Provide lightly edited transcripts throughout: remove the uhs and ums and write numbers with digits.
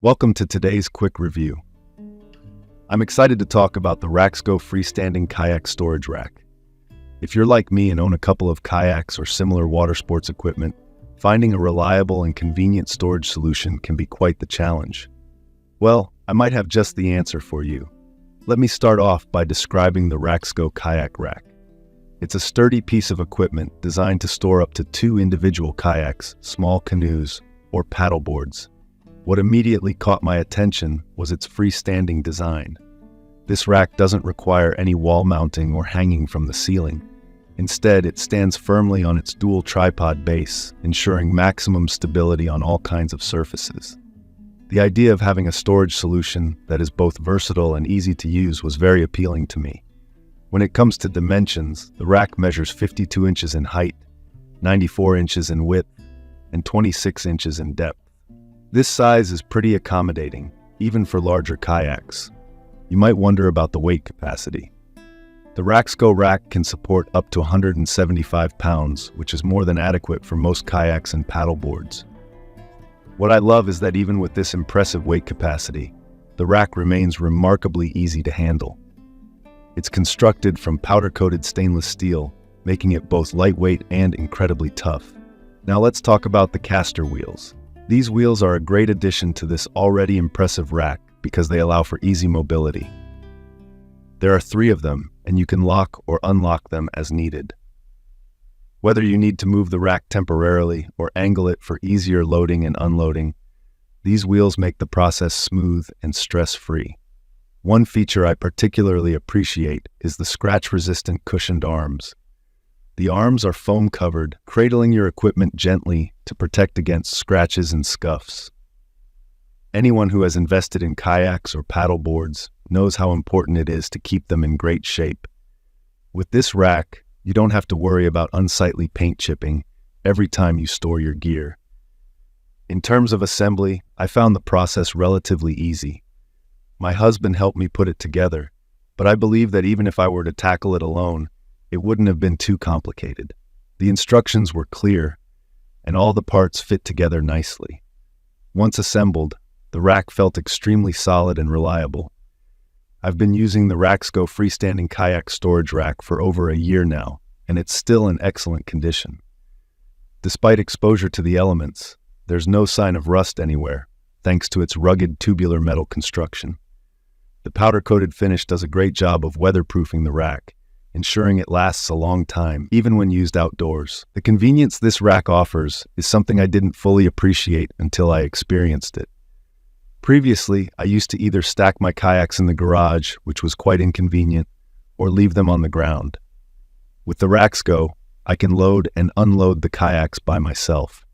Welcome to today's quick review. I'm excited to talk about the RaxGo Freestanding Kayak Storage Rack. If you're like me and own a couple of kayaks or similar water sports equipment, finding a reliable and convenient storage solution can be quite the challenge. Well, I might have just the answer for you. Let me start off by describing the RaxGo Kayak Rack. It's a sturdy piece of equipment designed to store up to 2 individual kayaks, small canoes, or paddleboards. What immediately caught my attention was its freestanding design. This rack doesn't require any wall mounting or hanging from the ceiling. Instead, it stands firmly on its dual tripod base, ensuring maximum stability on all kinds of surfaces. The idea of having a storage solution that is both versatile and easy to use was very appealing to me. When it comes to dimensions, the rack measures 52 inches in height, 94 inches in width, and 26 inches in depth. This size is pretty accommodating, even for larger kayaks. You might wonder about the weight capacity. The RaxGo rack can support up to 175 pounds, which is more than adequate for most kayaks and paddleboards. What I love is that even with this impressive weight capacity, the rack remains remarkably easy to handle. It's constructed from powder-coated stainless steel, making it both lightweight and incredibly tough. Now let's talk about the caster wheels. These wheels are a great addition to this already impressive rack because they allow for easy mobility. There are 3 of them, and you can lock or unlock them as needed. Whether you need to move the rack temporarily or angle it for easier loading and unloading, these wheels make the process smooth and stress-free. One feature I particularly appreciate is the scratch-resistant cushioned arms. The arms are foam-covered, cradling your equipment gently to protect against scratches and scuffs. Anyone who has invested in kayaks or paddleboards knows how important it is to keep them in great shape. With this rack, you don't have to worry about unsightly paint chipping every time you store your gear. In terms of assembly, I found the process relatively easy. My husband helped me put it together, but I believe that even if I were to tackle it alone, it wouldn't have been too complicated. The instructions were clear, and all the parts fit together nicely. Once assembled, the rack felt extremely solid and reliable. I've been using the RaxGo Freestanding Kayak Storage Rack for over a year now, and it's still in excellent condition. Despite exposure to the elements, there's no sign of rust anywhere, thanks to its rugged tubular metal construction. The powder-coated finish does a great job of weatherproofing the rack, ensuring it lasts a long time, even when used outdoors. The convenience this rack offers is something I didn't fully appreciate until I experienced it. Previously, I used to either stack my kayaks in the garage, which was quite inconvenient, or leave them on the ground. With the RaxGo, I can load and unload the kayaks by myself.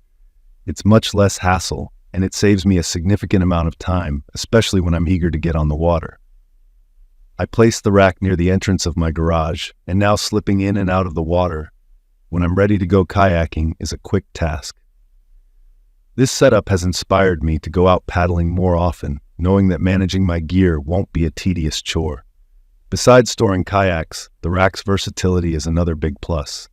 It's much less hassle, and it saves me a significant amount of time, especially when I'm eager to get on the water. I placed the rack near the entrance of my garage, and now slipping in and out of the water when I'm ready to go kayaking is a quick task. This setup has inspired me to go out paddling more often, knowing that managing my gear won't be a tedious chore. Besides storing kayaks, the rack's versatility is another big plus.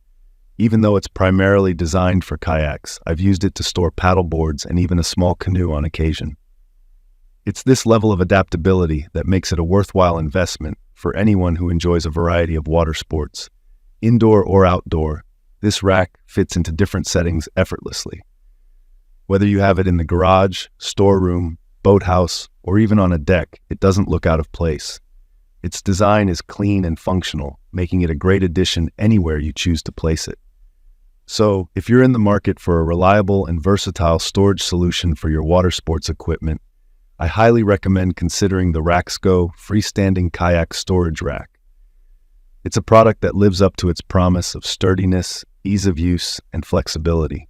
Even though it's primarily designed for kayaks, I've used it to store paddleboards and even a small canoe on occasion. It's this level of adaptability that makes it a worthwhile investment for anyone who enjoys a variety of water sports. Indoor or outdoor, this rack fits into different settings effortlessly. Whether you have it in the garage, storeroom, boathouse, or even on a deck, it doesn't look out of place. Its design is clean and functional, making it a great addition anywhere you choose to place it. So, if you're in the market for a reliable and versatile storage solution for your water sports equipment, I highly recommend considering the RaxGo Freestanding Kayak Storage Rack. It's a product that lives up to its promise of sturdiness, ease of use, and flexibility.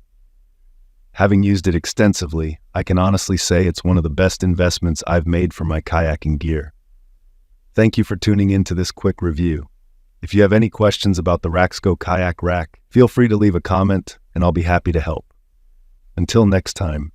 Having used it extensively, I can honestly say it's one of the best investments I've made for my kayaking gear. Thank you for tuning in to this quick review. If you have any questions about the RaxGo Kayak Rack, feel free to leave a comment and I'll be happy to help. Until next time.